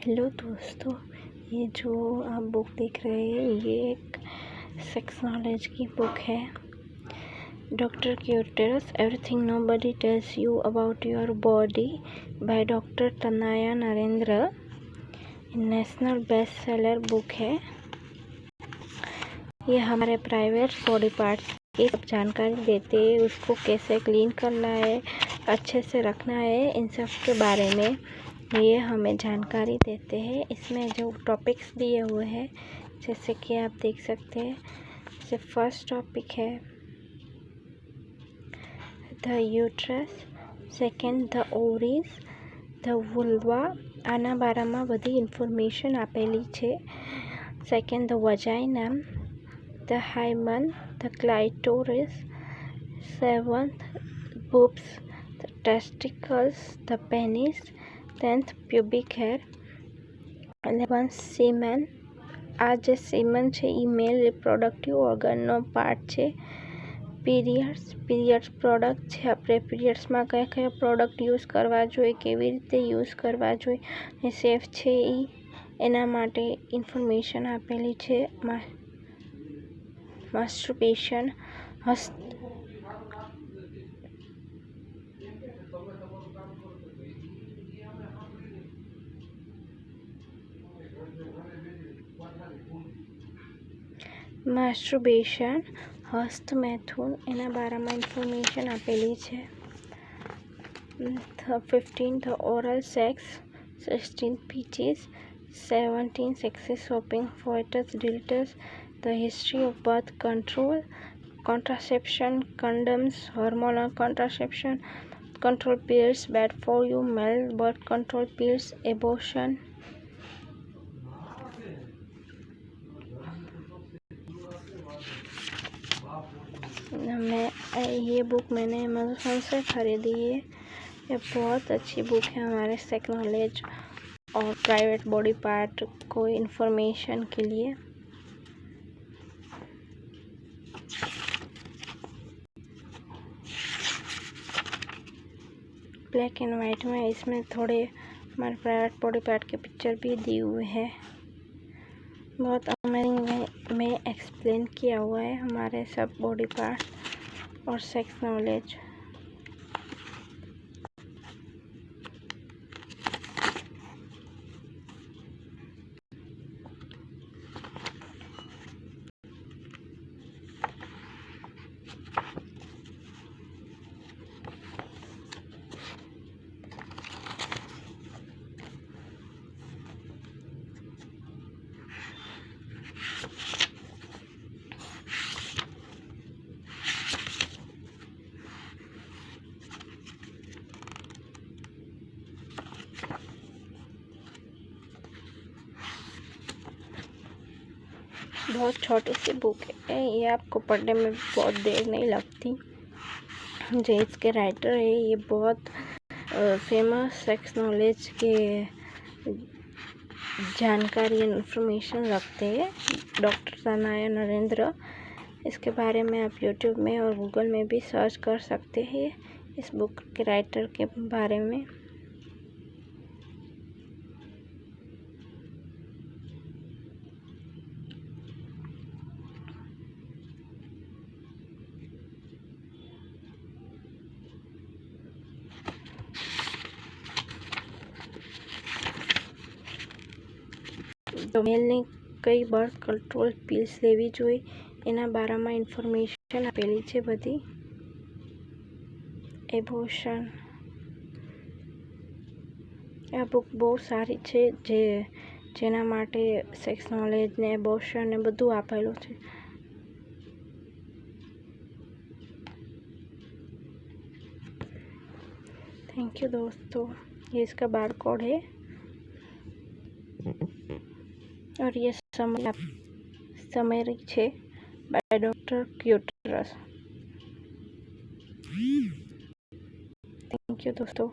Hello दोस्तों, ये जो आप बुक देख रहे हैं ये एक सेक्स नॉलेज की बुक है। Doctor Cuterus everything nobody tells you about your body by doctor Tanaya Narendra. National best seller book है। ये हमारे प्राइवेट बॉडी पार्ट्स की जानकारी देते हैं, उसको कैसे क्लीन करना है, अच्छे से रखना है, इन सब के बारे में ये हमें जानकारी देते हैं। इसमें जो टॉपिक्स दिए हुए हैं जैसे कि आप देख सकते हैं, जैसे फर्स्ट टॉपिक है the uterus, second the ovaries, the vulva. આના બારામાં બધી ઇન્ફોર્મેશન આપેલી છે। Second the vagina, the hymen, the clitoris, seventh boobs, the testicles, the penis, 10th pubic hair, 11th semen। આ જે semen છે એ મેલ રિપ્રોડક્ટિવ ઓર્ગનનો પાર્ટ છે। પીરિયડ્સ પ્રોડક્ટ છે। આપણે પીરિયડ્સમાં કયા કયા પ્રોડક્ટ યુઝ કરવા જોઈએ, કેવી રીતે યુઝ કરવા જોઈએ, એ સેફ છે એના માટે ઇન્ફોર્મેશન આપેલી છે। માસ્ટરબેશન, હસ્ત મેથુન એના બારામાં ઇન્ફોર્મેશન આપેલી છે। 15 the oral sex, 16 peaches, 17 sexy shopping, foetus dildos, the history of birth control, contraception, condoms, hormonal contraception, control pills, bad for you, male birth control pills, abortion। ये बुक मैंने अमेज़न से ख़रीदी है। ये बहुत अच्छी बुक है हमारे सेक्स नॉलेज और प्राइवेट बॉडी पार्ट को इन्फॉर्मेशन के लिए। ब्लैक एंड वाइट में इसमें थोड़े हमारे प्राइवेट बॉडी पार्ट के पिक्चर भी दिए हुए हैं। बहुत अमेजिंग में एक्सप्लेन किया हुआ है हमारे सब बॉडी पार्ट और सेक्स नॉलेज। बहुत छोटी सी बुक है, ये आपको पढ़ने में बहुत देर नहीं लगती। जो इसके राइटर है ये बहुत फेमस सेक्स नॉलेज के जानकारी इन्फॉर्मेशन रखते हैं, डॉक्टर तनाया नरेंद्र। इसके बारे में आप यूट्यूब में और गूगल में भी सर्च कर सकते हैं इस बुक के राइटर के बारे में। તો મેલને કઈ બર્થ કંટ્રોલ પિલ્સ લેવી જોઈએ એના બારામાં ઇન્ફોર્મેશન આપેલી છે બધી। એબોર્શન, આ બુક બહુ સારી છે જેના માટે સેક્સ નોલેજ ને એબોર્શન ને બધું આપેલું છે। थैंक यू दोस्तों, ये इसका बार कोड है और ये समरी है बाय डॉक्टर क्यूटरस। थैंक यू दोस्तों।